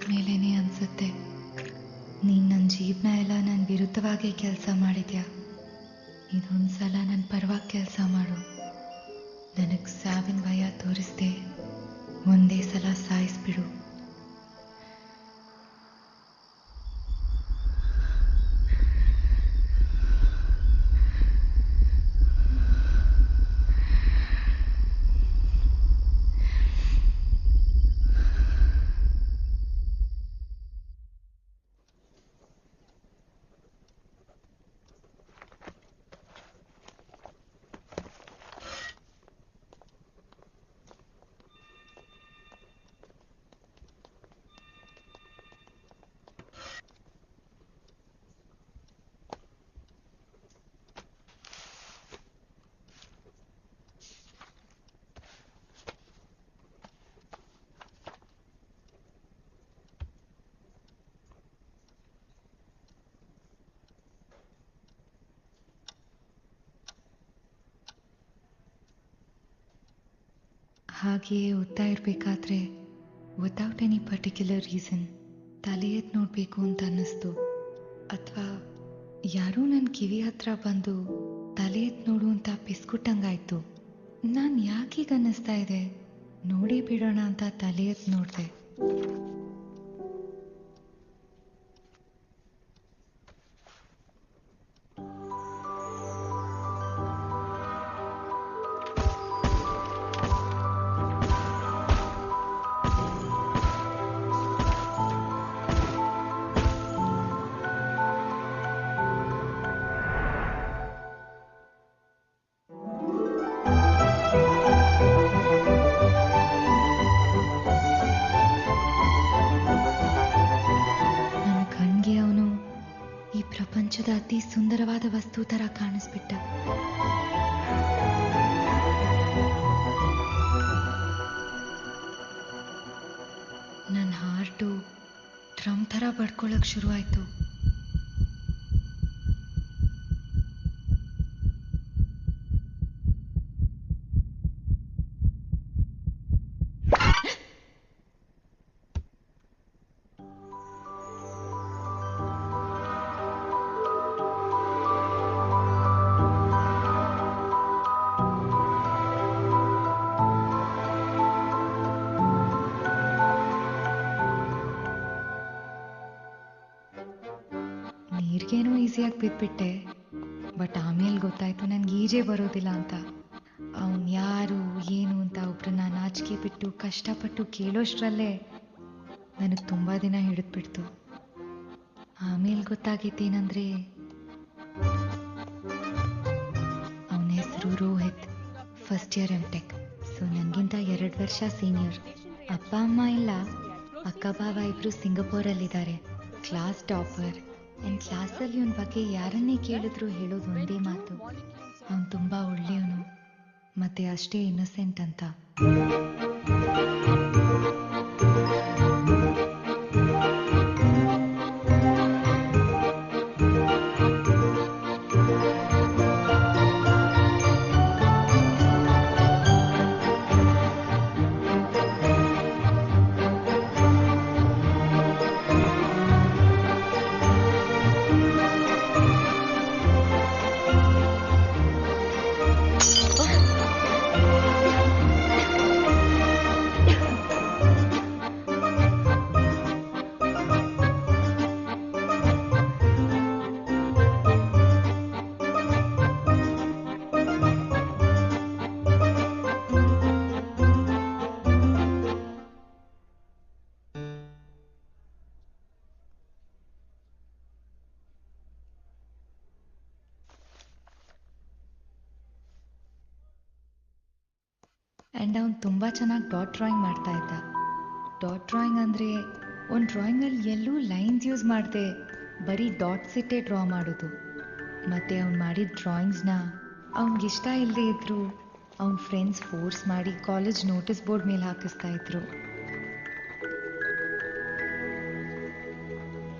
ಮೇಲೇನೆ ಅನ್ಸುತ್ತೆ ನೀನು ನನ್ನ ಜೀವನ ಎಲ್ಲ ನನ್ನ ವಿರುದ್ಧವಾಗಿ ಕೆಲಸ ಮಾಡಿದ್ಯಾ. ಇದೊಂದು ಸಲ ನನ್ನ ಪರವಾಗಿ ಕೆಲಸ ಮಾಡು. ನನಗೆ ಸಾವಿನ ಭಯ ತೋರಿಸ್ದೆ ಒಂದೇ ಸಲ ಸಾಯಿಸ್ಬಿಡು. ಹಾಗೆಯೇ ಓದ್ತಾ ಇರಬೇಕಾದ್ರೆ ವಿತೌಟ್ ಎನಿ ಪರ್ಟಿಕ್ಯುಲರ್ ರೀಸನ್ ತಲೆ ಎದ್ದು ನೋಡಬೇಕು ಅಂತ ಅನ್ನಿಸ್ತು. ಅಥವಾ ಯಾರೂ ನನ್ನ ಕಿವಿ ಹತ್ರ ಬಂದು ತಲೆ ಎದ್ದು ನೋಡು ಅಂತ ಪಿಸ್ಕೊಟ್ಟಂಗಾಯ್ತು. ನಾನು ಯಾಕೀಗ ಅನ್ನಿಸ್ತಾ ಇದೆ ನೋಡಿ ಬಿಡೋಣ ಅಂತ ತಲೆ ಎದ್ದು ನೋಡಿದೆ. ಪ್ರಪಂಚದ ಅತಿ ಸುಂದರವಾದ ವಸ್ತು ತರ ಕಾಣಿಸ್ಬಿಟ್ಟ. ನನ್ನ ಹಾರ್ಟು ಡ್ರಮ್ ತರ ಬಡ್ಕೊಳ್ಳೋಕೆ ಶುರುವಾಯ್ತು. ನೀರಿಗೇನೋ ಈಸಿಯಾಗಿ ಬಿದ್ದುಬಿಟ್ಟೆ. ಬಟ್ ಆಮೇಲೆ ಗೊತ್ತಾಯ್ತು ನನಗೆ ಈಜೇ ಬರೋದಿಲ್ಲ ಅಂತ. ಅವನು ಯಾರು ಏನು ಅಂತ ಒಬ್ರನ್ನ ನಾಚಿಕೆ ಬಿಟ್ಟು ಕಷ್ಟಪಟ್ಟು ಕೇಳೋಷ್ಟರಲ್ಲೇ ನನಗೆ ತುಂಬ ದಿನ ಹಿಡಿದ್ಬಿಡ್ತು. ಆಮೇಲೆ ಗೊತ್ತಾಗಿದ್ದೇನೆಂದರೆ ಅವನ ಹೆಸರು Rohit, first year MTech. So ನನಗಿಂತ 2 ವರ್ಷ ಸೀನಿಯರ್. ಅಪ್ಪ ಅಮ್ಮ ಇಲ್ಲ, ಅಕ್ಕ ಬಾವ ಇಬ್ಬರು ಸಿಂಗಪೂರಲ್ಲಿದ್ದಾರೆ. Class topper. ಆ್ಯಂಡ್ ಕ್ಲಾಸಲ್ಲಿ ಇವನ ಬಗ್ಗೆ ಯಾರನ್ನೇ ಕೇಳಿದ್ರು ಹೇಳೋದು ಒಂದೇ ಮಾತು, ಅವನು ತುಂಬ ಒಳ್ಳೆಯವನು ಮತ್ತು ಅಷ್ಟೇ ಇನ್ನೋಸೆಂಟ್ ಅಂತ. ಆ್ಯಂಡ್ ಅವನು ತುಂಬ ಚೆನ್ನಾಗಿ ಡಾಟ್ ಡ್ರಾಯಿಂಗ್ ಮಾಡ್ತಾ ಇದ್ದ. ಡಾಟ್ ಡ್ರಾಯಿಂಗ್ ಅಂದರೆ ಒಂದು ಡ್ರಾಯಿಂಗಲ್ಲಿ ಎಲ್ಲೂ ಲೈನ್ಸ್ ಯೂಸ್ ಮಾಡದೆ ಬರೀ ಡಾಟ್ಸ್ ಇಟ್ಟೇ ಡ್ರಾ ಮಾಡೋದು. ಮತ್ತು ಅವ್ನು ಮಾಡಿದ ಡ್ರಾಯಿಂಗ್ಸ್ನ ಅವ್ನಿಗಿಷ್ಟ ಇಲ್ಲದೆ ಇದ್ದರೂ ಅವ್ನ ಫ್ರೆಂಡ್ಸ್ ಫೋರ್ಸ್ ಮಾಡಿ ಕಾಲೇಜ್ ನೋಟಿಸ್ ಬೋರ್ಡ್ ಮೇಲೆ ಹಾಕಿಸ್ತಾ ಇದ್ರು.